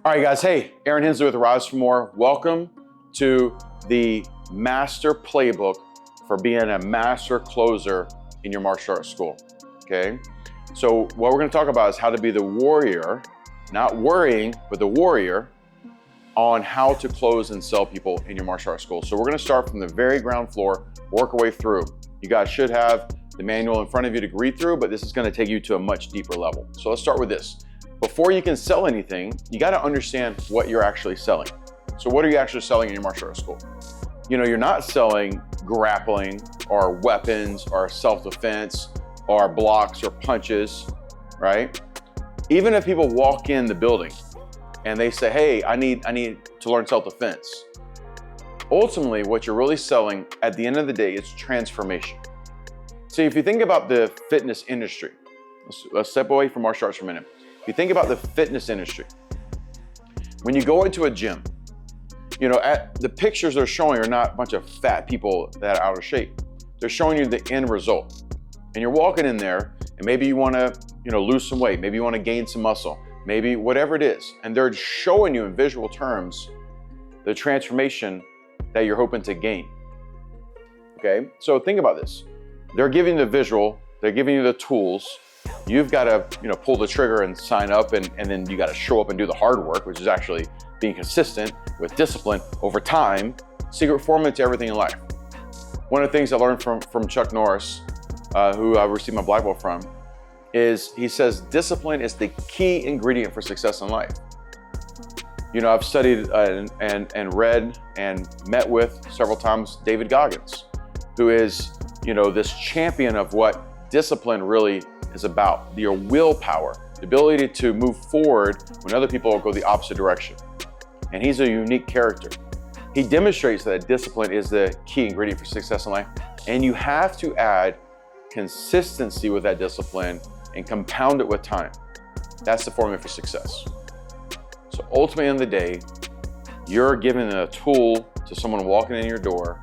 All right, guys. Hey, Aaron Hensley with Rise for More. Welcome to the master playbook for being a master closer in your martial arts school. Okay. So what we're going to talk about is how to be the warrior, not worrying, but the warrior on how to close and sell people in your martial arts school. So we're going to start from the very ground floor, work our way through. You guys should have the manual in front of you to read through, but this is going to take you to a much deeper level. So let's start with this. Before you can sell anything, you got to understand what you're actually selling. So what are you actually selling in your martial arts school? You know, you're not selling grappling or weapons or self-defense or blocks or punches, right? Even if people walk in the building and they say, hey, I need to learn self-defense. Ultimately, what you're really selling at the end of the day is transformation. See, if you think about the fitness industry, let's step away from martial arts for a minute. If you think about the fitness industry, when you go into a gym, you know, the pictures they're showing are not a bunch of fat people that are out of shape. They're showing you the end result. And you're walking in there and maybe you want to, lose some weight. Maybe you want to gain some muscle, maybe whatever it is. And they're showing you in visual terms the transformation that you're hoping to gain. Okay. So think about this. They're giving you the visual, they're giving you the tools. You've got to, pull the trigger and sign up, and then you got to show up and do the hard work, which is actually being consistent with discipline over time. Secret formula to everything in life. One of the things I learned from Chuck Norris, who I received my black belt from, is he says discipline is the key ingredient for success in life. I've studied and read and met with several times David Goggins, who is, this champion of what discipline really is about. Your willpower, the ability to move forward when other people go the opposite direction. And he's a unique character. He demonstrates that discipline is the key ingredient for success in life. And you have to add consistency with that discipline and compound it with time. That's the formula for success. So ultimately, in the day, you're giving a tool to someone walking in your door.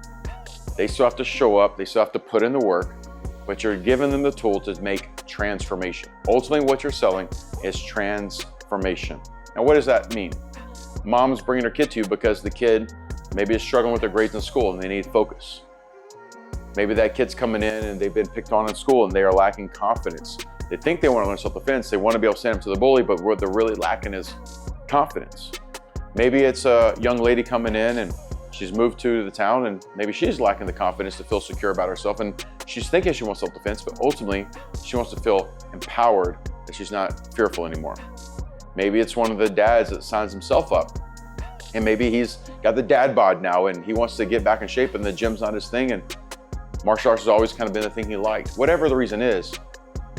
They still have to show up. They still have to put in the work, but you're giving them the tool to make transformation. Ultimately, what you're selling is transformation. Now, what does that mean? Mom's bringing her kid to you because the kid maybe is struggling with their grades in school and they need focus. Maybe that kid's coming in and they've been picked on in school and they are lacking confidence. They think they want to learn self-defense. They want to be able to stand up to the bully, but what they're really lacking is confidence. Maybe it's a young lady coming in and she's moved to the town and maybe she's lacking the confidence to feel secure about herself, and she's thinking she wants self-defense, but ultimately she wants to feel empowered, that she's not fearful anymore. Maybe it's one of the dads that signs himself up, and maybe he's got the dad bod now and he wants to get back in shape and the gym's not his thing, and martial arts has always kind of been the thing he liked. Whatever the reason is,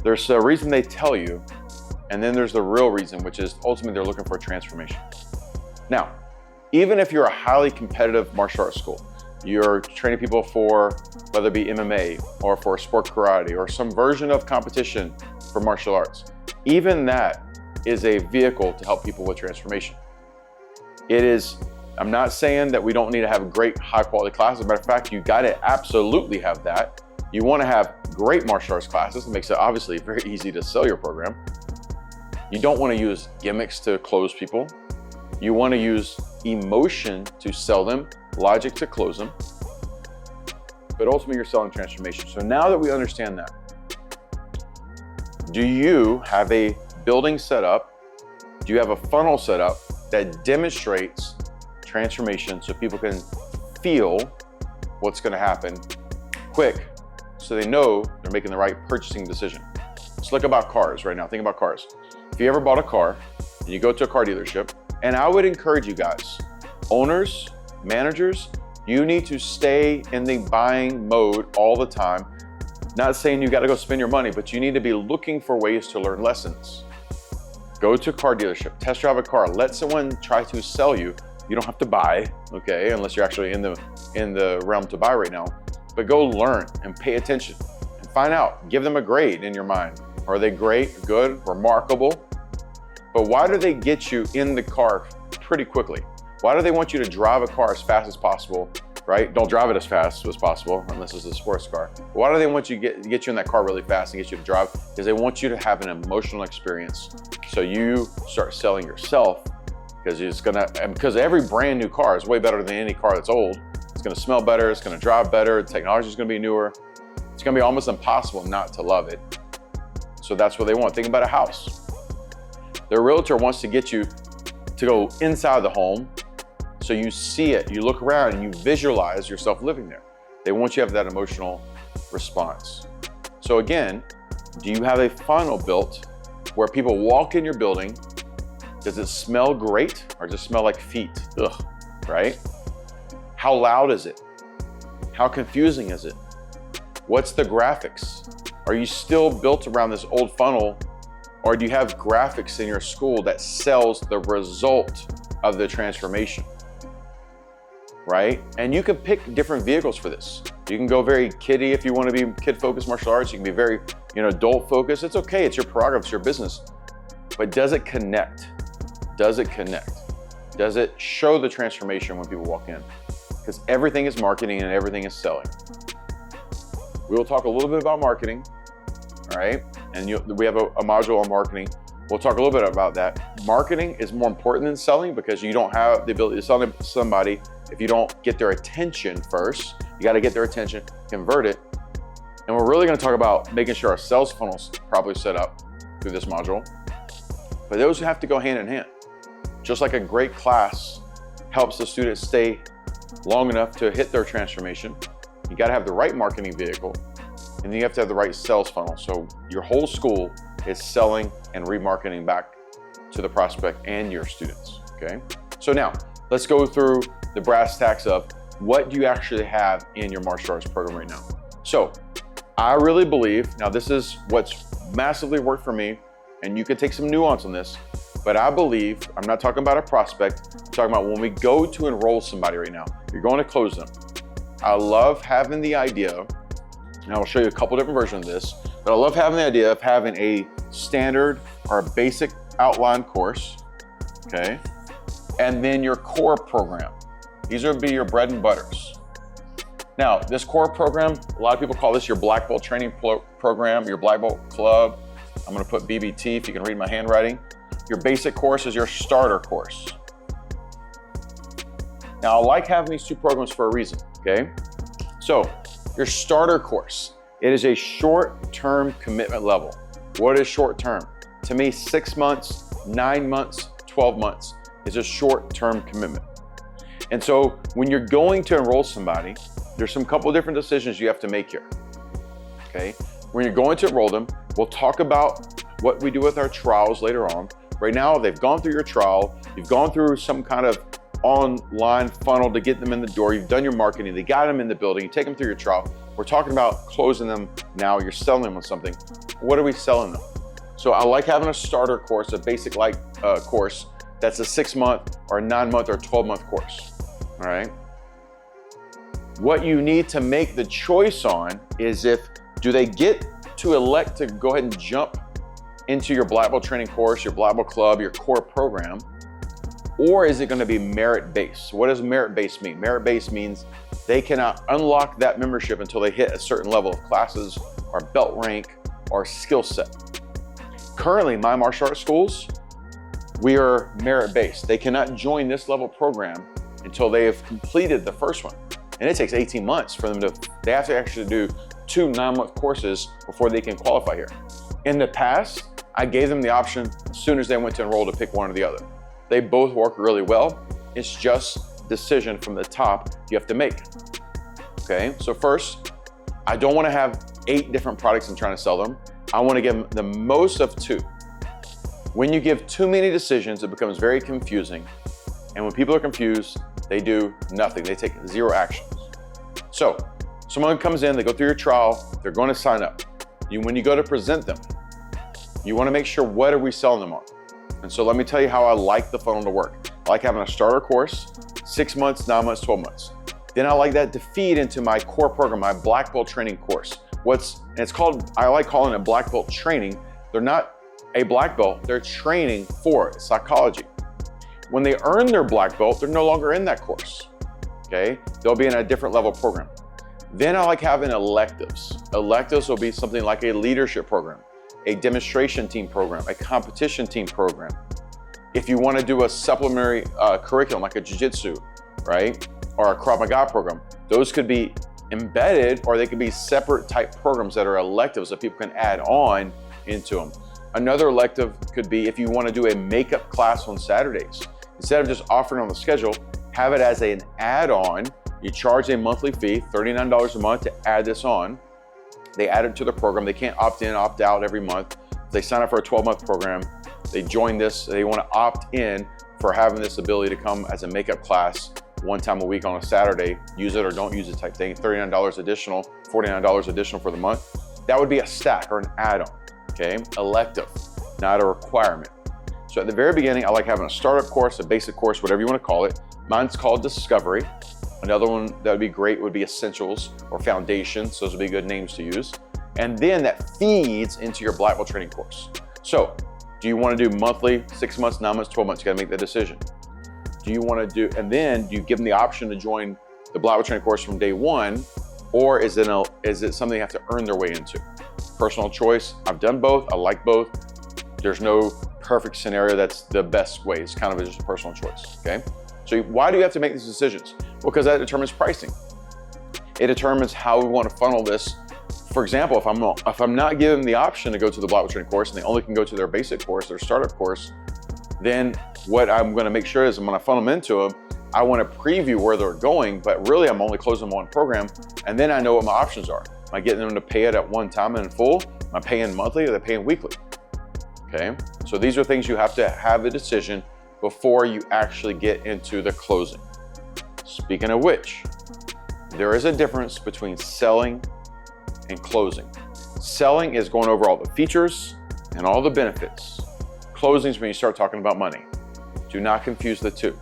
there's a reason they tell you, and then there's the real reason, which is ultimately they're looking for a transformation. Now, even if you're a highly competitive martial arts school, you're training people for whether it be MMA or for sport karate or some version of competition for martial arts, even that is a vehicle to help people with transformation. It is, I'm not saying that we don't need to have great high quality classes. As a matter of fact, you got to absolutely have that. You want to have great martial arts classes. It makes it obviously very easy to sell your program. You don't want to use gimmicks to close people. You want to use emotion to sell them, logic to close them, but ultimately you're selling transformation. So now that we understand that, do you have a building set up? Do you have a funnel set up that demonstrates transformation so people can feel what's going to happen quick so they know they're making the right purchasing decision? Let's look about cars right now. Think about cars. If you ever bought a car and you go to a car dealership, and I would encourage you guys, owners, managers, you need to stay in the buying mode all the time. Not saying you got to go spend your money, but you need to be looking for ways to learn lessons. Go to a car dealership, test drive a car, let someone try to sell you. You don't have to buy, okay, unless you're actually in the realm to buy right now. But go learn and pay attention and find out. Give them a grade in your mind. Are they great, good, remarkable? But why do they get you in the car pretty quickly? Why do they want you to drive a car as fast as possible, right? Don't drive it as fast as possible unless it's a sports car. Why do they want you to get you in that car really fast and get you to drive? Because they want you to have an emotional experience. So you start selling yourself because every brand new car is way better than any car that's old. It's gonna smell better, it's gonna drive better, technology is gonna be newer. It's gonna be almost impossible not to love it. So that's what they want. Think about a house. Their realtor wants to get you to go inside the home so you see it, you look around and you visualize yourself living there. They want you to have that emotional response. So again, do you have a funnel built where people walk in your building? Does it smell great or does it smell like feet? Ugh, right? How loud is it? How confusing is it? What's the graphics? Are you still built around this old funnel, or do you have graphics in your school that sells the result of the transformation? Right? And you can pick different vehicles for this. You can go very kiddie if you want to be kid-focused martial arts. You can be very, adult-focused. It's okay. It's your prerogative. It's your business. But does it connect? Does it connect? Does it show the transformation when people walk in? Because everything is marketing and everything is selling. We will talk a little bit about marketing, all right? And we have a module on marketing. We'll talk a little bit about that. Marketing is more important than selling because you don't have the ability to sell to somebody if you don't get their attention first. You got to get their attention, convert it. And we're really going to talk about making sure our sales funnel's properly set up through this module. But those have to go hand in hand. Just like a great class helps the students stay long enough to hit their transformation, you got to have the right marketing vehicle, and then you have to have the right sales funnel. So your whole school is selling and remarketing back to the prospect and your students, okay? So now, let's go through the brass tacks of what do you actually have in your martial arts program right now. So I really believe, now this is what's massively worked for me, and you can take some nuance on this, but I believe, I'm not talking about a prospect, I'm talking about when we go to enroll somebody right now, you're going to close them. I love having the idea, and I'll show you a couple different versions of this, but I love having the idea of having a standard or a basic outline course, okay? And then your core program. These would be your bread and butters. Now, this core program, a lot of people call this your black belt training program, your black belt club. I'm gonna put BBT if you can read my handwriting. Your basic course is your starter course. Now, I like having these two programs for a reason, okay? So, your starter course, it is a short-term commitment level. What is short-term? To me, 6 months, 9 months, 12 months is a short-term commitment. And so when you're going to enroll somebody, there's some couple different decisions you have to make here, okay? When you're going to enroll them, we'll talk about what we do with our trials later on. Right now, they've gone through your trial, you've gone through some kind of online funnel to get them in the door, you've done your marketing, they got them in the building, you take them through your trial. We're talking about closing them now, you're selling them on something. What are we selling them? So I like having a starter course, a basic course, that's a 6-month or a 9-month or 12-month course, all right? What you need to make the choice on is do they get to elect to go ahead and jump into your black belt training course, your black belt club, your core program, or is it gonna be merit-based? What does merit-based mean? Merit-based means they cannot unlock that membership until they hit a certain level of classes or belt rank or skill set. Currently, my martial arts schools, we are merit-based. They cannot join this level program until they have completed the first one. And it takes 18 months for them they have to actually do 2 9-month courses before they can qualify here. In the past, I gave them the option as soon as they went to enroll to pick one or the other. They both work really well. It's just decision from the top you have to make. Okay, so first, I don't want to have 8 different products I'm trying to sell them. I want to give them the most of 2. When you give too many decisions, it becomes very confusing. And when people are confused, they do nothing. They take 0 actions. So someone comes in, they go through your trial, they're going to sign up. When you go to present them, you want to make sure what are we selling them on. And so let me tell you how I like the funnel to work. I like having a starter course, 6 months, 9 months, 12 months. Then I like that to feed into my core program, my black belt training course. I like calling it black belt training. They're not a black belt, they're training for psychology. When they earn their black belt, they're no longer in that course, okay? They'll be in a different level program. Then I like having electives. Electives will be something like a leadership program, a demonstration team program, a competition team program. If you want to do a supplementary curriculum like a jiu-jitsu, right? Or a Krav Maga program, those could be embedded, or they could be separate type programs that are electives that people can add on into them. Another elective could be if you want to do a makeup class on Saturdays. Instead of just offering on the schedule, have it as an add-on. You charge a monthly fee, $39 a month to add this on. They add it to the program. They can't opt in, opt out every month. If they sign up for a 12-month program, they join this, they want to opt in for having this ability to come as a makeup class one time a week on a Saturday, use it or don't use it type thing, $39 additional, $49 additional for the month. That would be a stack or an add-on, okay? Elective, not a requirement. So at the very beginning, I like having a startup course, a basic course, whatever you want to call it. Mine's called Discovery. Another one that would be great would be Essentials or Foundations. Those would be good names to use. And then that feeds into your Black Belt training course. So do you want to do monthly, 6 months, 9 months, 12 months? You got to make that decision. Do you want to do, and then do you give them the option to join the Black Belt training course from day one, or is it something they have to earn their way into? Personal choice. I've done both. I like both. There's no perfect scenario that's the best way. It's kind of just a personal choice, okay? So why do you have to make these decisions? Well, because that determines pricing. It determines how we want to funnel this. For example, if I'm not giving them the option to go to the Black Belt training course and they only can go to their basic course, their startup course, then what I'm going to make sure is I'm going to funnel them into them. I want to preview where they're going, but really I'm only closing them on program, and then I know what my options are. Am I getting them to pay it at one time and in full? Am I paying monthly, or are they paying weekly? Okay, so these are things you have to have a decision before you actually get into the closing. Speaking of which, there is a difference between selling and closing. Selling is going over all the features and all the benefits. Closing is when you start talking about money. Do not confuse the two,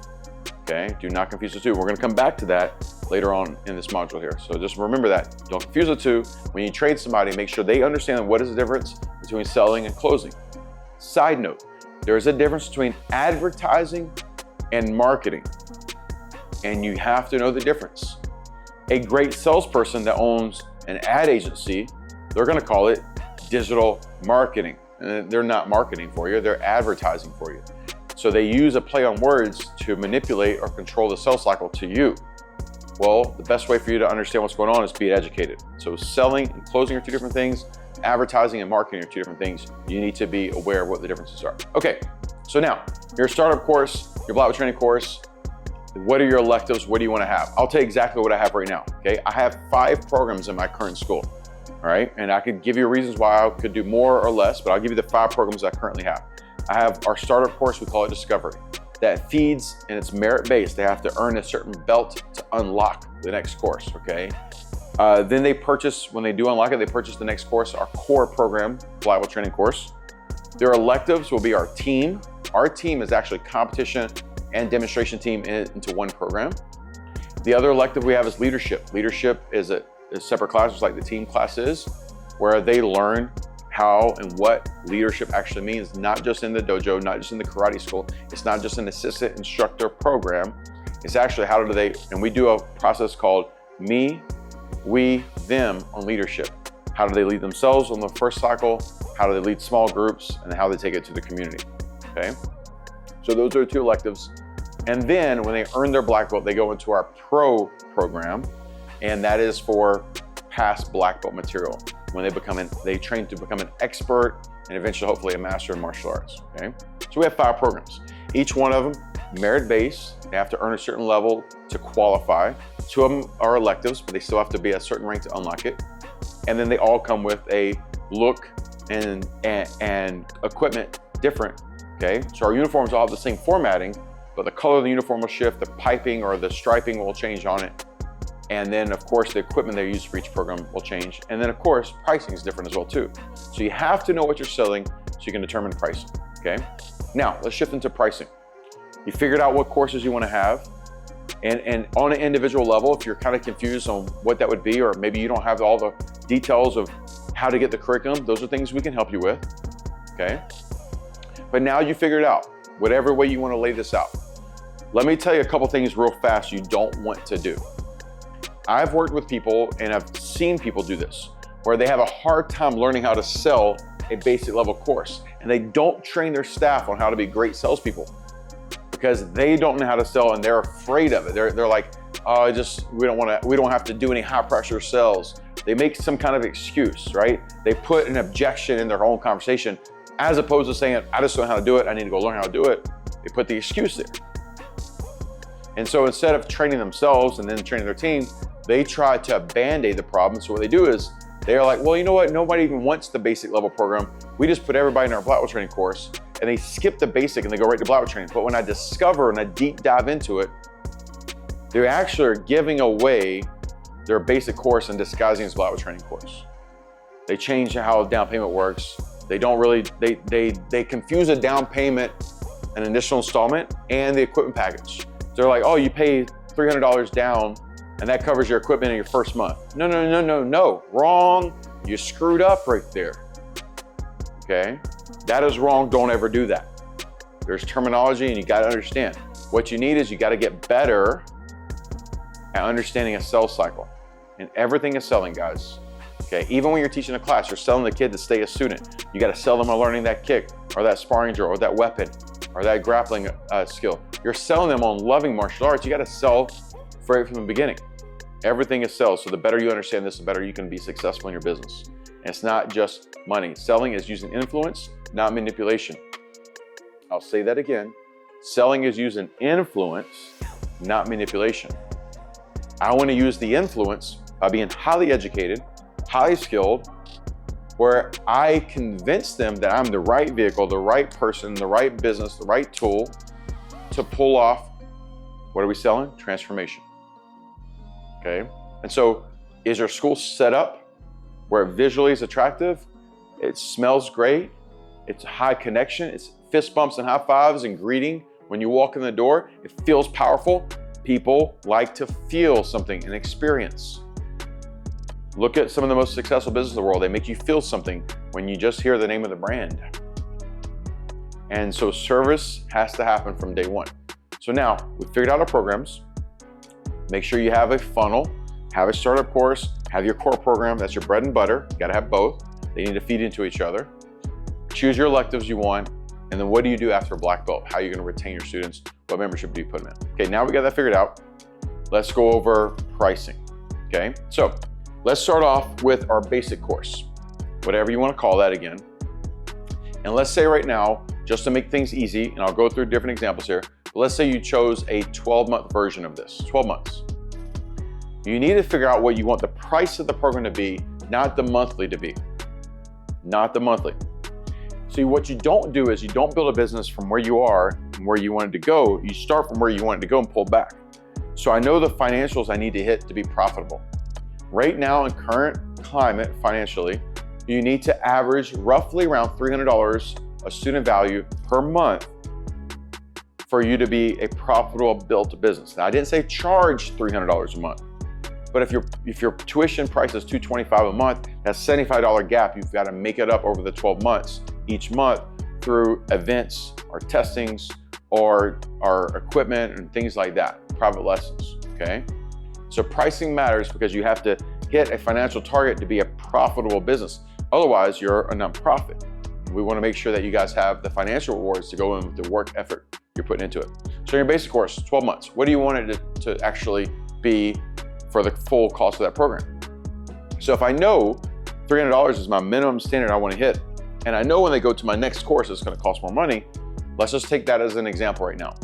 okay? Do not confuse the two. We're gonna come back to that later on in this module here. So just remember that. Don't confuse the two. When you trade somebody, make sure they understand what is the difference between selling and closing. Side note, there is a difference between advertising and marketing, and you have to know the difference. A great salesperson that owns an ad agency, they're gonna call it digital marketing. And they're not marketing for you, they're advertising for you. So they use a play on words to manipulate or control the sales cycle to you. Well, the best way for you to understand what's going on is be educated. So selling and closing are two different things. Advertising and marketing are two different things. You need to be aware of what the differences are. Okay, so now, your startup course, your Black Belt training course, what are your electives? What do you want to have? I'll tell you exactly what I have right now, okay? I have 5 programs in my current school, all right? And I could give you reasons why I could do more or less, but I'll give you the 5 programs I currently have. I have our startup course, we call it Discovery. That feeds and it's merit-based. They have to earn a certain belt to unlock the next course, okay? Then they purchase, when they do unlock it, they purchase the next course, our core program, Black Belt training course. Their electives will be our team. Our team is actually competition and demonstration team into one program. The other elective we have is leadership. Leadership is a separate class, just like the team class is, where they learn how and what leadership actually means, not just in the dojo, not just in the karate school. It's not just an assistant instructor program. It's actually how do they, and we do a process called me, we, them on leadership. How do they lead themselves on the first cycle? How do they lead small groups? And how they take it to the community, okay? So those are 2 electives. And then when they earn their black belt, they go into our pro program, and that is for past black belt material. When they train to become an expert and eventually hopefully a master in martial arts, okay? So we have 5 programs. Each one of them merit-based. They have to earn a certain level to qualify. 2 of them are electives, but they still have to be a certain rank to unlock it. And then they all come with a look and equipment different, okay? So our uniforms all have the same formatting, but the color of the uniform will shift, the piping or the striping will change on it. And then of course the equipment they use for each program will change. And then of course, pricing is different as well too. So you have to know what you're selling so you can determine pricing, okay? Now, let's shift into pricing. You figured out what courses you want to have. And on an individual level, if you're kind of confused on what that would be, or maybe you don't have all the details of how to get the curriculum, those are things we can help you with, okay? But now you figured out, whatever way you want to lay this out. Let me tell you a couple things real fast you don't want to do. I've worked with people and I've seen people do this, where they have a hard time learning how to sell a basic level course, and they don't train their staff on how to be great salespeople. because they don't know how to sell and they're afraid of it. They're like, oh, we don't have to do any high pressure sales. They make some kind of excuse, right? They put an objection in their own conversation as opposed to saying, I just don't know how to do it. I need to go learn how to do it. They put the excuse there. And so instead of training themselves and then training their team, they try to band-aid the problem. So what they do is they're like, well, you know what? Nobody even wants the basic level program. We just put everybody in our Black Belt training course, and they skip the basic and they go right to Black Belt training. But when I discover and I deep dive into it, they actually are giving away their basic course and disguising as Black Belt training course. They change how down payment works. They don't really, they confuse a down payment, an initial installment, and the equipment package. They're like, oh, you pay $300 down and that covers your equipment in your first month. No, wrong. You screwed up right there, okay? That is wrong, don't ever do that. There's terminology and you gotta understand. What you need is you gotta get better at understanding a sales cycle. And everything is selling, guys. Okay, even when you're teaching a class, you're selling the kid to stay a student. You gotta sell them on learning that kick, or that sparring drill, or that weapon, or that grappling skill. You're selling them on loving martial arts. You gotta sell right from the beginning. Everything is sales, so the better you understand this, the better you can be successful in your business. And it's not just money. Selling is using influence, not manipulation. I'll say that again. Selling is using influence, not manipulation. I want to use the influence by being highly educated, highly skilled, where I convince them that I'm the right vehicle, the right person, the right business, the right tool to pull off, what are we selling? Transformation. Okay, and so is your school set up where it visually is attractive? It smells great. It's high connection. It's fist bumps and high fives and greeting when you walk in the door. It feels powerful. People like to feel something and experience. Look at some of the most successful businesses in the world. They make you feel something when you just hear the name of the brand. And so service has to happen from day one. So now we've figured out our programs. Make sure you have a funnel, have a startup course, have your core program. That's your bread and butter. You gotta have both. They need to feed into each other. Choose your electives you want. And then what do you do after Black Belt? How are you gonna retain your students? What membership do you put them in? Okay, now we got that figured out. Let's go over pricing, okay? So let's start off with our basic course, whatever you wanna call that again. And let's say right now, just to make things easy, and I'll go through different examples here, but let's say you chose a 12-month version of this, 12 months. You need to figure out what you want the price of the program to be, not the monthly to be, not the monthly. See, what you don't do is you don't build a business from where you are and where you wanted to go. You start from where you wanted to go and pull back. So I know the financials I need to hit to be profitable. Right now in current climate financially, you need to average roughly around $300 of student value per month for you to be a profitable built business. Now, I didn't say charge $300 a month, but if your tuition price is $225 a month, that's $75 gap. You've got to make it up over the 12 months each month through events or testings or equipment and things like that, private lessons, okay? So pricing matters because you have to hit a financial target to be a profitable business. Otherwise, you're a nonprofit. We want to make sure that you guys have the financial rewards to go in with the work effort you're putting into it. So your basic course, 12 months. What do you want it to actually be for the full cost of that program? So if I know $300 is my minimum standard I want to hit, and I know when they go to my next course it's going to cost more money, let's just take that as an example right now.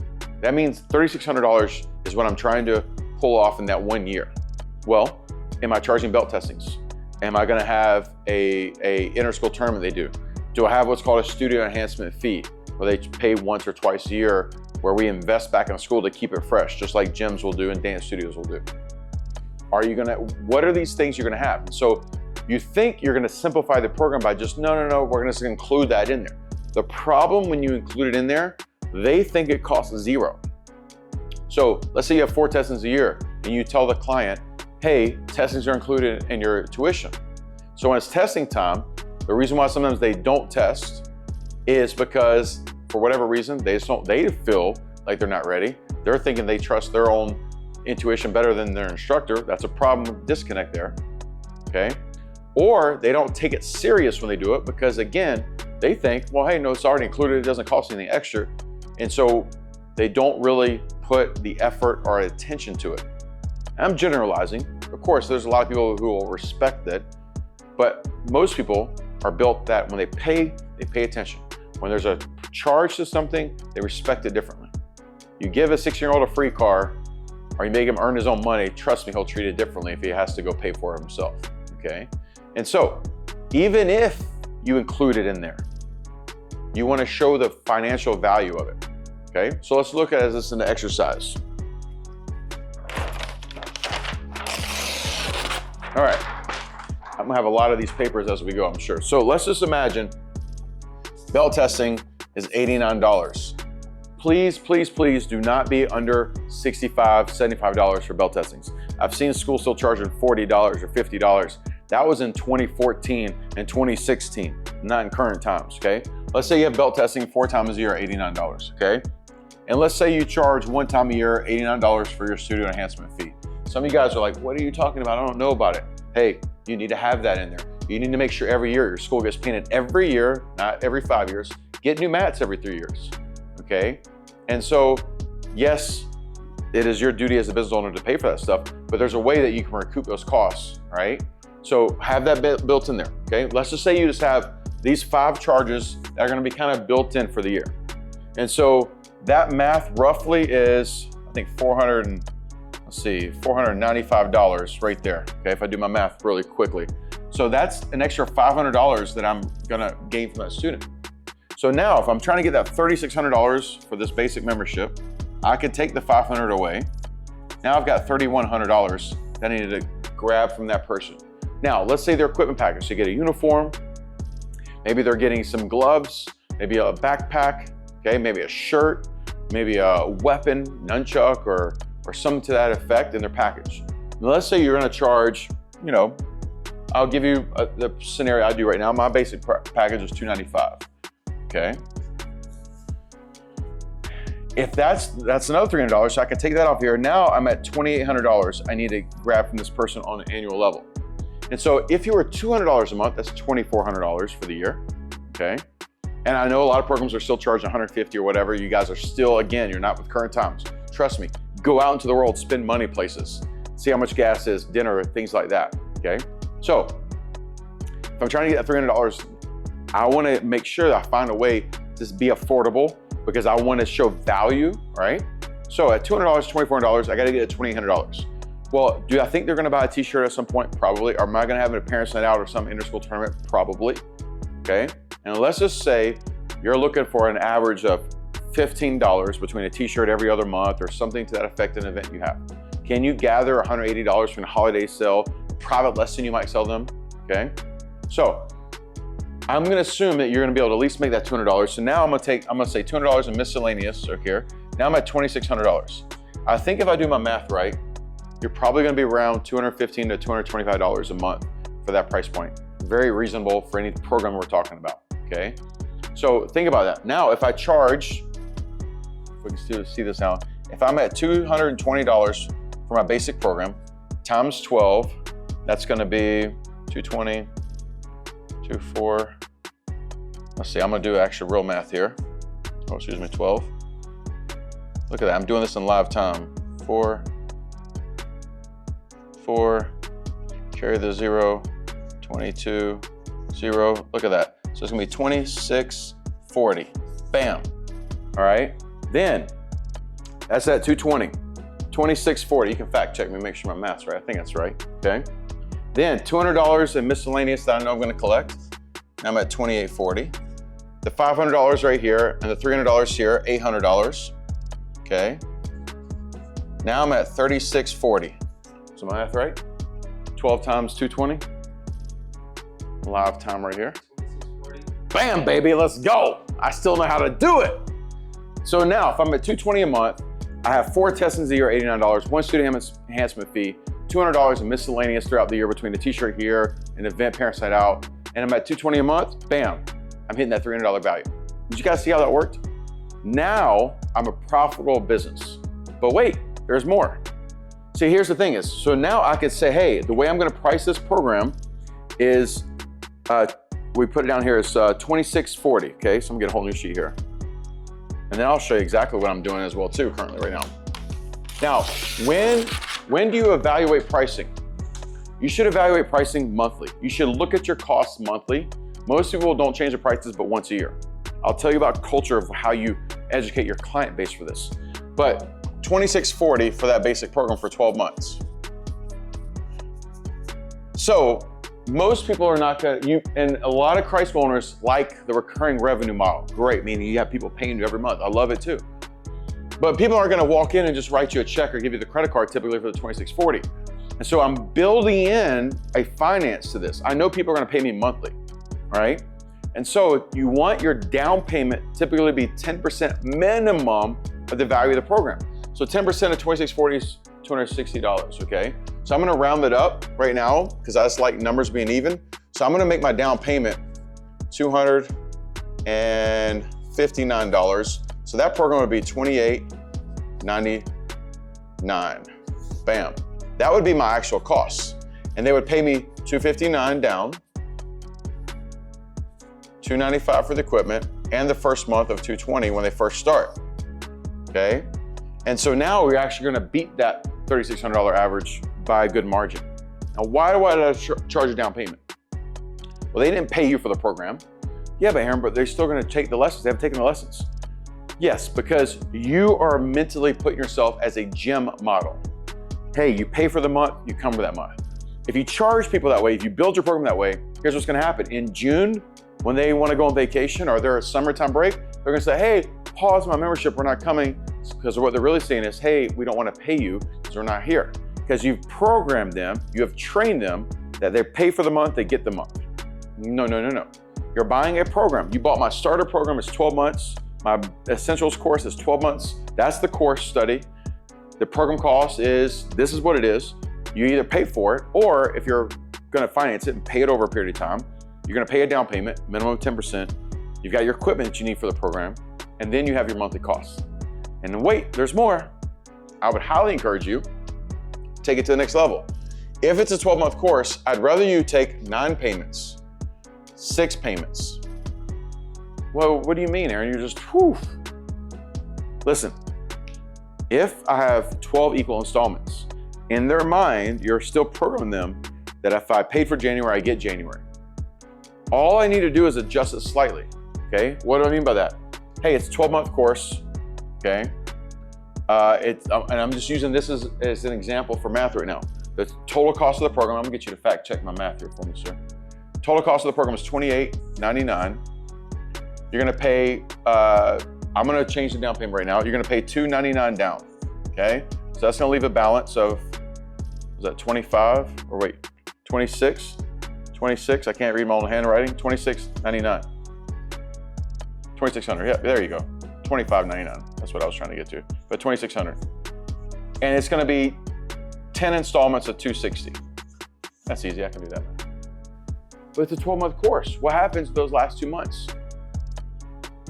That means $3,600 is what I'm trying to pull off in that 1 year. Well, am I charging belt testings? Am I going to have a inter-school tournament they do? Do I have what's called a studio enhancement fee, where they pay once or twice a year, where we invest back in the school to keep it fresh, just like gyms will do and dance studios will do? What are these things you're gonna have? And so you think you're gonna simplify the program by just, no, we're gonna include that in there. The problem when you include it in there, they think it costs $0. So let's say you have 4 testings a year and you tell the client, hey, testings are included in your tuition. So when it's testing time, the reason why sometimes they don't test is because for whatever reason, they feel like they're not ready. They're thinking they trust their own intuition better than their instructor. That's a problem, disconnect there, okay? Or they don't take it serious when they do it because again, they think, well, hey, no, it's already included. It doesn't cost anything extra. And so they don't really put the effort or attention to it. I'm generalizing. Of course, there's a lot of people who will respect that, but most people are built that when they pay attention. When there's a charge to something, they respect it differently. You give a 16-year-old a free car, or you make him earn his own money, trust me, he'll treat it differently if he has to go pay for it himself, okay? And so, even if you include it in there, you wanna show the financial value of it, okay? So let's look at this in the exercise. All right, I'm gonna have a lot of these papers as we go, I'm sure. So let's just imagine belt testing is $89. Please, please, please do not be under $65, $75 for belt testings. I've seen schools still charging $40 or $50. That was in 2014 and 2016, not in current times, okay? Let's say you have belt testing 4 times a year, $89, okay? And let's say you charge 1 time a year, $89 for your student enhancement fee. Some of you guys are like, what are you talking about? I don't know about it. Hey, you need to have that in there. You need to make sure every year your school gets painted every year, not every 5 years. Get new mats every 3 years, okay? And so, yes, it is your duty as a business owner to pay for that stuff, but there's a way that you can recoup those costs, right? So have that built in there, okay? Let's just say you just have these 5 charges that are gonna be kind of built in for the year. And so that math roughly is, I think $495 right there, okay? If I do my math really quickly. So that's an extra $500 that I'm gonna gain from that student. So now if I'm trying to get that $3,600 for this basic membership, I could take the $500 away. Now I've got $3,100 that I need to grab from that person. Now, let's say their equipment package. So you get a uniform, maybe they're getting some gloves, maybe a backpack, okay, maybe a shirt, maybe a weapon, nunchuck, or something to that effect in their package. Now, let's say you're gonna charge, you know, I'll give you the scenario I do right now. My basic package is $295, okay? If that's another $300, so I can take that off here. Now I'm at $2,800 I need to grab from this person on an annual level. And so if you were $200 a month, that's $2,400 for the year, okay? And I know a lot of programs are still charging $150 or whatever. You guys are still, again, you're not with current times. Trust me, go out into the world, spend money places, see how much gas is, dinner, things like that, okay? So if I'm trying to get that $300, I wanna make sure that I find a way to be affordable because I wanna show value, right? So at $200, $2,400, I gotta get it $2,800. Well, do I think they're gonna buy a t-shirt at some point? Probably. Or am I gonna have a parents' night out or some inter-school tournament? Probably, okay? And let's just say you're looking for an average of $15 between a t-shirt every other month or something to that effect, an event you have. Can you gather $180 from a holiday sale, private lesson you might sell them, okay? So I'm gonna assume that you're gonna be able to at least make that $200. So now I'm gonna say $200 in miscellaneous, or here. Now I'm at $2,600. I think if I do my math right, you're probably gonna be around $215 to $225 a month for that price point. Very reasonable for any program we're talking about, okay? So think about that. Now, if I charge, if we can see this now, if I'm at $220 for my basic program, times 12, that's gonna be 220, 24, let's see, I'm gonna do actual real math here. Oh, excuse me, 12. Look at that, I'm doing this in live time. 4, carry the 0, 22, 0, look at that. So it's gonna be 2640, bam. All right, then that's at 220, 2640. You can fact check me, make sure my math's right. I think that's right, okay? Then $200 in miscellaneous that I know I'm gonna collect. Now I'm at 2840. The $500 right here and the $300 here, $800, okay? Now I'm at 3640. Is my math right? 12 times 220. Live time right here. Bam, baby, let's go. I still know how to do it. So now if I'm at 220 a month, I have 4 testings a year, $89, 1 student enhancement fee, $200 in miscellaneous throughout the year between the t-shirt here, an event, parents' night out, and I'm at $220 a month, bam, I'm hitting that $300 value. Did you guys see how that worked? Now I'm a profitable business. But wait, there's more. See, here's the thing is, so now I could say, hey, the way I'm gonna price this program is, we put it down here as 2640, okay? So I'm gonna get a whole new sheet here. And then I'll show you exactly what I'm doing as well too currently right now. Now, when do you evaluate pricing? You should evaluate pricing monthly. You should look at your costs monthly. Most people don't change their prices but once a year. I'll tell you about culture of how you educate your client base for this. But $26.40 for that basic program for 12 months. So most people are not gonna, and a lot of Christ owners like the recurring revenue model. Great, meaning you have people paying you every month. I love it too. But people aren't gonna walk in and just write you a check or give you the credit card typically for the $26.40. And so I'm building in a finance to this. I know people are gonna pay me monthly, all right? And so you want your down payment typically to be 10% minimum of the value of the program. So 10% of $26.40 is $260, okay? So I'm gonna round it up right now because I just like numbers being even. So I'm gonna make my down payment $259. So that program would be $28.99. Bam. That would be my actual costs. And they would pay me $259 down, $295 for the equipment, and the first month of $220 when they first start, okay? And so now we're actually gonna beat that $3,600 average by a good margin. Now, why do I charge a down payment? Well, they didn't pay you for the program. Yeah, but Aaron, but they're still gonna take the lessons. They haven't taken the lessons. Yes, because you are mentally putting yourself as a gym model. Hey, you pay for the month, you come for that month. If you charge people that way, if you build your program that way, here's what's gonna happen. In June, when they wanna go on vacation or they're a summertime break, they're gonna say, hey, pause my membership, we're not coming. Because what they're really saying is, hey, we don't wanna pay you because we're not here. Because you've programmed them, you have trained them that they pay for the month, they get the month. No. You're buying a program. You bought my starter program, it's 12 months. My essentials course is 12 months. That's the course study. The program cost is, this is what it is. You either pay for it, or if you're gonna finance it and pay it over a period of time, you're gonna pay a down payment, minimum of 10%. You've got your equipment that you need for the program, and then you have your monthly costs. And wait, there's more. I would highly encourage you, take it to the next level. If it's a 12-month course, I'd rather you take 9 payments, 6 payments. Well, what do you mean, Aaron? You're just, whew. Listen, if I have 12 equal installments, in their mind, you're still programming them that if I paid for January, I get January. All I need to do is adjust it slightly, okay? What do I mean by that? Hey, it's a 12-month course, okay? And I'm just using this as an example for math right now. The total cost of the program, I'm gonna get you to fact check my math here for me, sir. Total cost of the program is $28.99. You're gonna pay, I'm gonna change the down payment right now. You're gonna pay $299 down, okay? So that's gonna leave a balance of, is that 25, or wait, 26? 26, I can't read my own handwriting, $26.99. 2,600, yeah, there you go. $25.99, that's what I was trying to get to, but $2,600. And it's gonna be 10 installments of $260. That's easy, I can do that. But it's a 12-month course. What happens those last 2 months?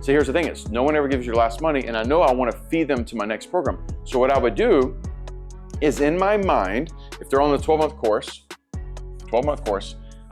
So here's the thing is, no one ever gives you your last money, and I know I wanna feed them to my next program. So what I would do is, in my mind, if they're on the 12-month course,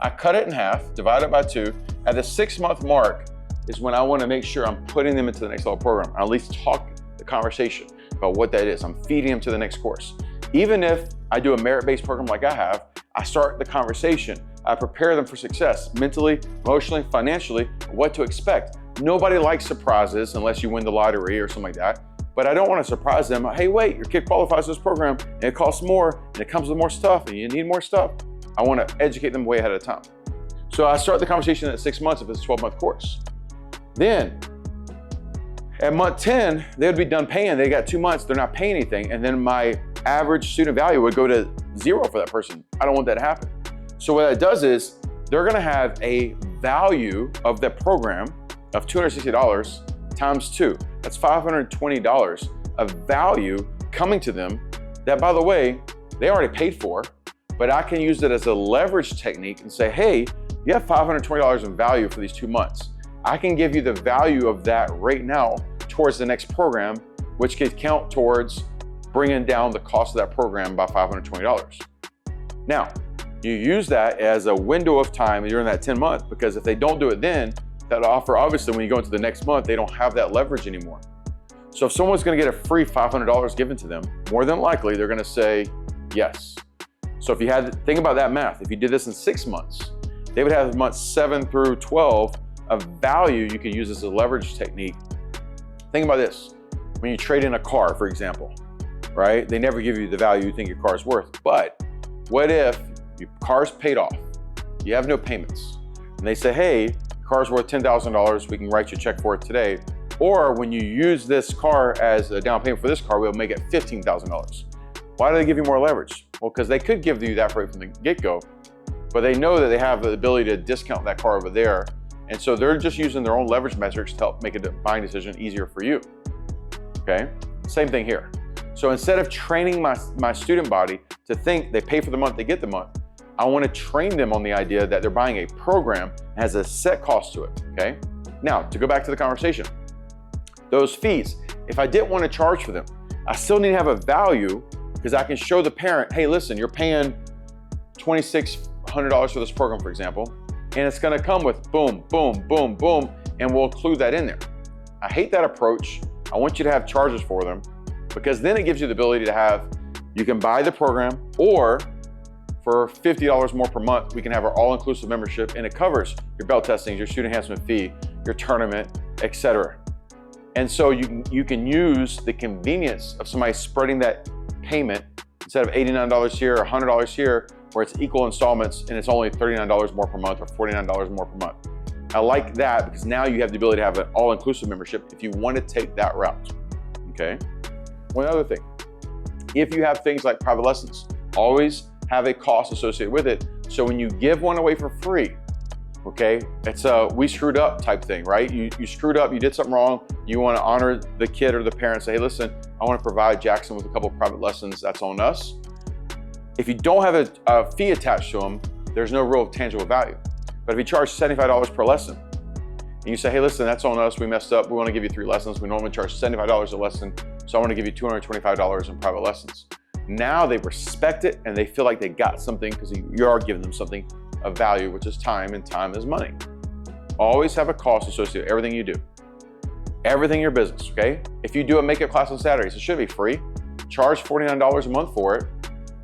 I cut it in half, divide it by 2. At the 6-month mark is when I wanna make sure I'm putting them into the next level program. I at least talk the conversation about what that is. I'm feeding them to the next course. Even if I do a merit-based program like I have, I start the conversation. I prepare them for success, mentally, emotionally, financially, what to expect. Nobody likes surprises unless you win the lottery or something like that. But I don't want to surprise them. Hey, wait, your kid qualifies for this program and it costs more and it comes with more stuff and you need more stuff. I want to educate them way ahead of time. So I start the conversation at 6 months if it's a 12-month course. Then at month 10, they would be done paying. They got 2 months, they're not paying anything. And then my average student value would go to 0 for that person. I don't want that to happen. So what that does is they're going to have a value of that program of $260 times 2. That's $520 of value coming to them that, by the way, they already paid for, but I can use it as a leverage technique and say, hey, you have $520 in value for these 2 months. I can give you the value of that right now towards the next program, which could count towards bringing down the cost of that program by $520. Now, you use that as a window of time during that 10-month, because if they don't do it then, that offer, obviously, when you go into the next month, they don't have that leverage anymore. So if someone's gonna get a free $500 given to them, more than likely they're gonna say yes. So if you think about that math, if you did this in 6 months, they would have months 7 through 12 of value you could use as a leverage technique. Think about this. When you trade in a car, for example, right? They never give you the value you think your car is worth. But what if your car's paid off, you have no payments, and they say, hey, car's worth $10,000, we can write you a check for it today. Or when you use this car as a down payment for this car, we'll make it $15,000. Why do they give you more leverage? Well, because they could give you that right from the get-go, but they know that they have the ability to discount that car over there. And so they're just using their own leverage metrics to help make a buying decision easier for you, okay? Same thing here. So instead of training my student body to think they pay for the month, they get the month, I want to train them on the idea that they're buying a program that has a set cost to it, okay? Now, to go back to the conversation, those fees, if I didn't want to charge for them, I still need to have a value because I can show the parent, hey, listen, you're paying $2,600 for this program, for example, and it's going to come with boom, boom, boom, boom, and we'll include that in there. I hate that approach. I want you to have charges for them because then it gives you the ability to have, you can buy the program, or for $50 more per month, we can have our all-inclusive membership, and it covers your belt testings, your student enhancement fee, your tournament, etc. And so you can use the convenience of somebody spreading that payment instead of $89 here or $100 here, where it's equal installments and it's only $39 more per month or $49 more per month. I like that because now you have the ability to have an all-inclusive membership if you want to take that route, okay? One other thing, if you have things like private lessons, always have a cost associated with it. So when you give one away for free, okay, it's a we screwed up type thing, right? You screwed up, you did something wrong, you want to honor the kid or the parent, say, hey, listen, I want to provide Jackson with a couple of private lessons, that's on us. If you don't have a fee attached to them, there's no real tangible value. But if you charge $75 per lesson, and you say, hey, listen, that's on us, we messed up, we want to give you 3 lessons, we normally charge $75 a lesson, so I want to give you $225 in private lessons. Now they respect it and they feel like they got something because you are giving them something of value, which is time, and time is money. Always have a cost associated with everything you do. Everything in your business, okay? If you do a makeup class on Saturdays, it should be free. Charge $49 a month for it.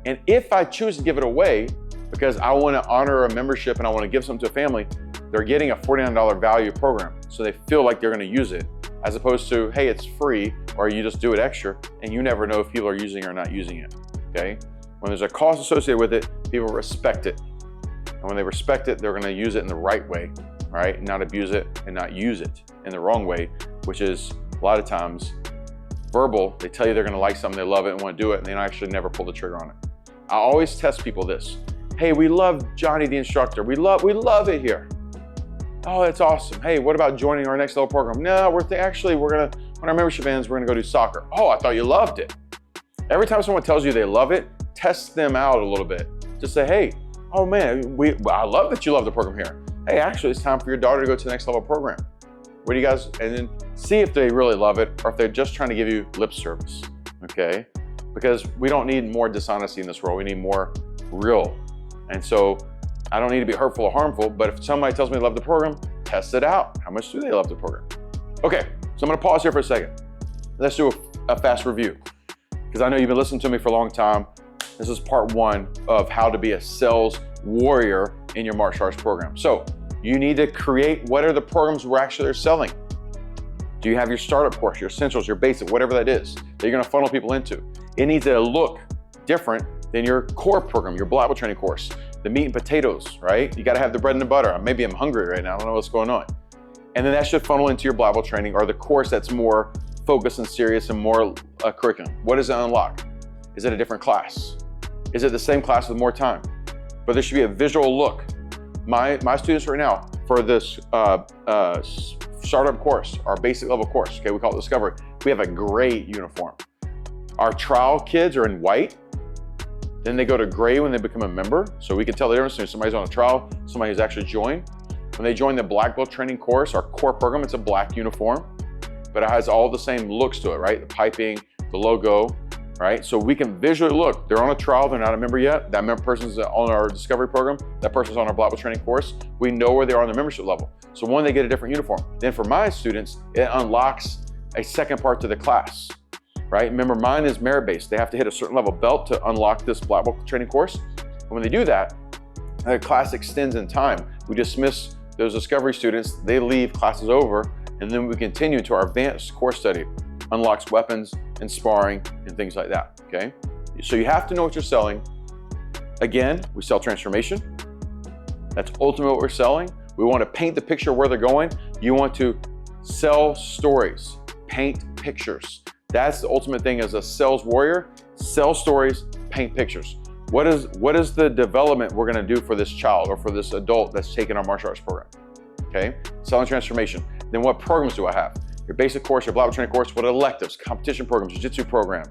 And if I choose to give it away because I want to honor a membership and I want to give something to a family, they're getting a $49 value program. So they feel like they're going to use it, as opposed to, hey, it's free, or you just do it extra and you never know if people are using it or not using it, okay? When there's a cost associated with it, people respect it. And when they respect it, they're gonna use it in the right way, right? Not abuse it and not use it in the wrong way, which is a lot of times verbal. They tell you they're gonna like something, they love it and wanna do it, and they actually never pull the trigger on it. I always test people this. Hey, we love Johnny the instructor. We love it here. Oh, that's awesome. Hey, what about joining our next level program? No, when our membership ends, we're gonna go do soccer. Oh, I thought you loved it. Every time someone tells you they love it, test them out a little bit. Just say, hey, oh man, I love that you love the program here. Hey, actually, it's time for your daughter to go to the next level program. What do you guys, and then see if they really love it or if they're just trying to give you lip service, okay? Because we don't need more dishonesty in this world, we need more real. And so I don't need to be hurtful or harmful, but if somebody tells me they love the program, test it out. How much do they love the program? Okay, so I'm gonna pause here for a second. Let's do a fast review, because I know you've been listening to me for a long time. This is part 1 of how to be a sales warrior in your martial arts program. So you need to create what are the programs we're actually selling. Do you have your startup course, your essentials, your basic, whatever that is that you're gonna funnel people into? It needs to look different than your core program, your Bible training course, the meat and potatoes, right? You gotta have the bread and the butter. Maybe I'm hungry right now, I don't know what's going on. And then that should funnel into your Bible training or the course that's more focused and serious and more curriculum. What does it unlock? Is it a different class? Is it the same class with more time? But there should be a visual look. My students right now, for this startup course, our basic level course, okay, we call it Discovery, we have a gray uniform. Our trial kids are in white, then they go to gray when they become a member, so we can tell the difference between somebody's on a trial, somebody who's actually joined. When they join the black belt training course, our core program, it's a black uniform, but it has all the same looks to it, right? The piping, the logo, right? So we can visually look, they're on a trial, they're not a member yet, that member person's on our Discovery program, that person's on our Black Belt training course, we know where they are on the membership level. So one, they get a different uniform. Then for my students, it unlocks a second part to the class, right? Remember, mine is merit-based. They have to hit a certain level belt to unlock this black belt training course. And when they do that, the class extends in time. We dismiss those discovery students, they leave, class is over, and then we continue to our advanced course study, unlocks weapons and sparring and things like that, okay? So you have to know what you're selling. Again, we sell transformation. That's ultimately what we're selling. We want to paint the picture where they're going. You want to sell stories, paint pictures. That's the ultimate thing as a sales warrior. Sell stories, paint pictures. What is the development we're going to do for this child or for this adult that's taking our martial arts program? Okay, selling transformation. Then what programs do I have? Your basic course, your black belt training course, what electives, competition programs, jiu-jitsu program,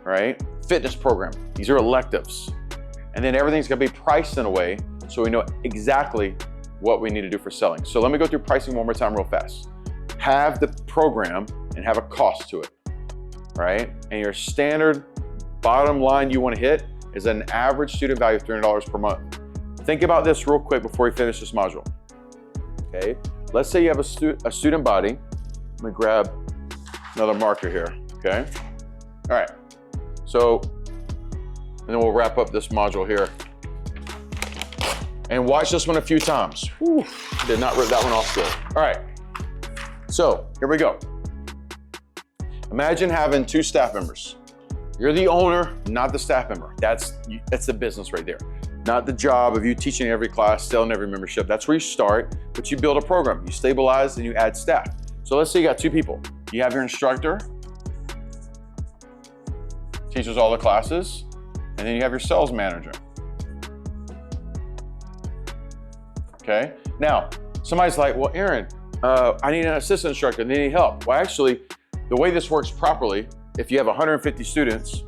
right? Fitness program. These are electives. And then everything's going to be priced in a way so we know exactly what we need to do for selling. So let me go through pricing one more time real fast. Have the program and have a cost to it, right? And your standard bottom line you want to hit is an average student value of $300 per month. Think about this real quick before we finish this module. Okay, let's say you have a student body. Let me grab another marker here, okay? All right, so, and then we'll wrap up this module here. And watch this one a few times. Whew, did not rip that one off good. All right, so here we go. Imagine having 2 staff members. You're the owner, not the staff member. That's the business right there. Not the job of you teaching every class, selling every membership. That's where you start, but you build a program. You stabilize and you add staff. So let's say you got 2 people. You have your instructor, teaches all the classes, and then you have your sales manager. Okay, now somebody's like, well, Aaron, I need an assistant instructor, they need help. Well, actually, the way this works properly, if you have 150 students,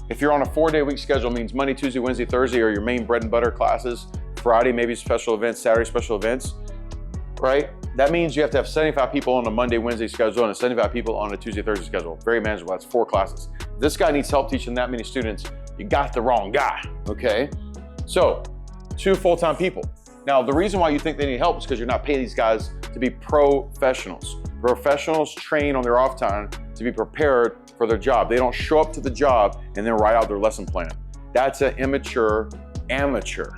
if you're on a 4-day-a-week schedule, means Monday, Tuesday, Wednesday, Thursday are your main bread and butter classes, Friday, maybe special events, Saturday, special events, right? That means you have to have 75 people on a Monday, Wednesday schedule and 75 people on a Tuesday, Thursday schedule. Very manageable, that's 4 classes. If this guy needs help teaching that many students, you got the wrong guy, okay? So, 2 full-time people. Now, the reason why you think they need help is because you're not paying these guys to be professionals. Professionals train on their off time to be prepared for their job. They don't show up to the job and then write out their lesson plan. That's an immature amateur.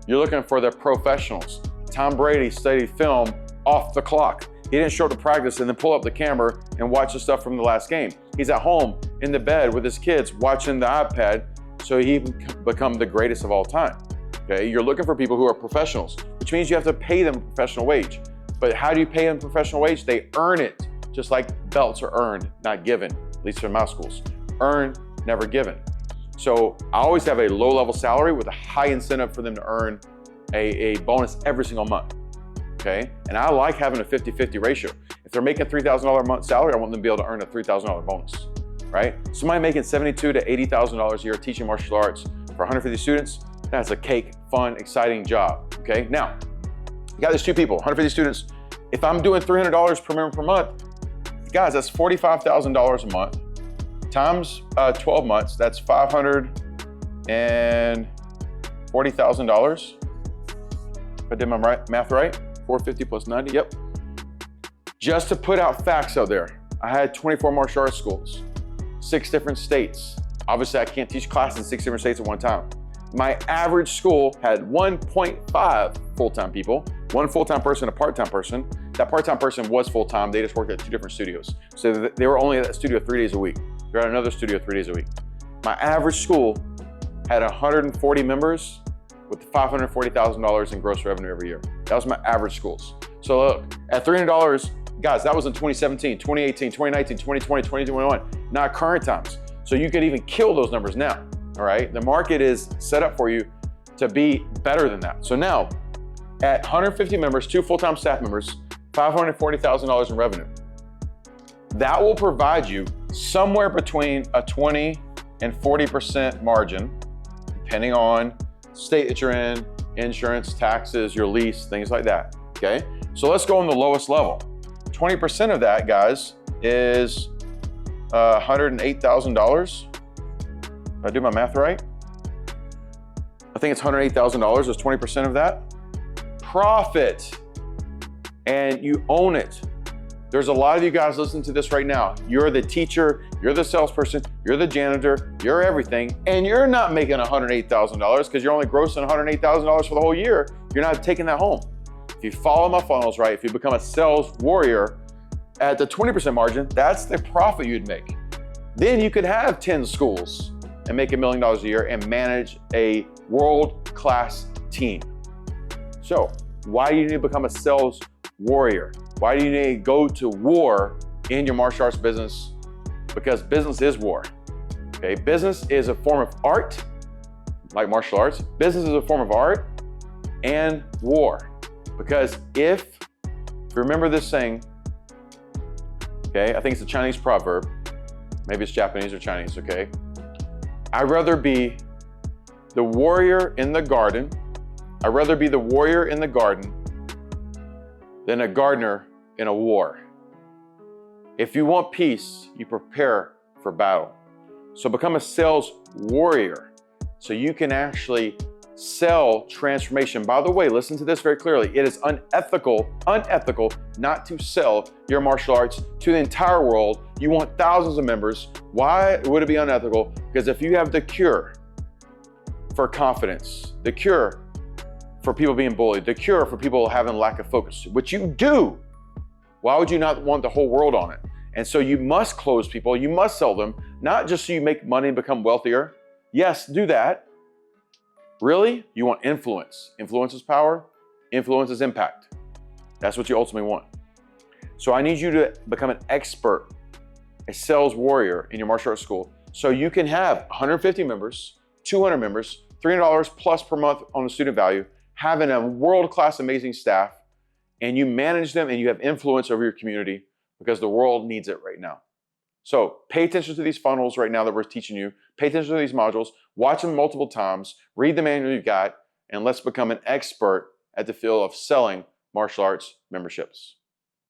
You're looking for the professionals. Tom Brady studied film off the clock. He didn't show up to practice and then pull up the camera and watch the stuff from the last game. He's at home in the bed with his kids watching the iPad so he can become the greatest of all time. Okay, you're looking for people who are professionals, which means you have to pay them a professional wage. But how do you pay them a professional wage? They earn it, just like belts are earned, not given, at least in my schools. Earned, never given. So I always have a low-level salary with a high incentive for them to earn a bonus every single month, okay? And I like having a 50-50 ratio. If they're making $3,000 a month salary, I want them to be able to earn a $3,000 bonus, right? Somebody making $72,000 to $80,000 a year teaching martial arts for 150 students, that's a cake, fun, exciting job, okay? Now, you got these 2 people, 150 students. If I'm doing $300 per member per month, guys, that's $45,000 a month times 12 months. That's $540,000. If I did my math right, 450 plus 90, yep. Just to put out facts out there, I had 24 martial arts schools, 6 different states. Obviously, I can't teach classes in 6 different states at one time. My average school had 1.5 full-time people, 1 full-time person, a part-time person. That part-time person was full-time, they just worked at 2 different studios. So they were only at that studio 3 days a week. They're at another studio 3 days a week. My average school had 140 members with $540,000 in gross revenue every year. That was my average schools. So look, at $300, guys, that was in 2017, 2018, 2019, 2020, 2021, not current times. So you could even kill those numbers now. All right, the market is set up for you to be better than that. So now, at 150 members, 2 full-time staff members, $540,000 in revenue. That will provide you somewhere between a 20 and 40% margin, depending on state that you're in, insurance, taxes, your lease, things like that, okay? So let's go on the lowest level. 20% of that, guys, is $108,000. Did I do my math right? I think it's $108,000 is 20% of that. Profit, and you own it. There's a lot of you guys listening to this right now. You're the teacher, you're the salesperson, you're the janitor, you're everything, and you're not making $108,000 because you're only grossing $108,000 for the whole year. You're not taking that home. If you follow my funnels right, if you become a sales warrior at the 20% margin, that's the profit you'd make. Then you could have 10 schools and make $1 million a year and manage a world-class team. So why do you need to become a sales warrior? Why do you need to go to war in your martial arts business? Because business is war, okay? Business is a form of art, like martial arts. Business is a form of art and war. Because if you remember this saying, okay, I think it's a Chinese proverb, maybe it's Japanese or Chinese, okay? I'd rather be the warrior in the garden. I'd rather be the warrior in the garden than a gardener in a war. If you want peace, you prepare for battle. So become a sales warrior so you can actually sell transformation. By the way, listen to this very clearly. It is unethical not to sell your martial arts to the entire world. You want thousands of members. Why would it be unethical? Because if you have the cure for confidence, the cure for people being bullied, the cure for people having lack of focus, which you do, why would you not want the whole world on it? And so you must close people, you must sell them, not just so you make money and become wealthier. Yes, do that. Really? You want influence. Influence is power, influence is impact. That's what you ultimately want. So I need you to become an expert, a sales warrior in your martial arts school, so you can have 150 members, 200 members, $300 plus per month on the student value, having a world-class amazing staff, and you manage them and you have influence over your community because the world needs it right now. So pay attention to these funnels right now that we're teaching you. Pay attention to these modules, watch them multiple times, read the manual you've got, and let's become an expert at the field of selling martial arts memberships.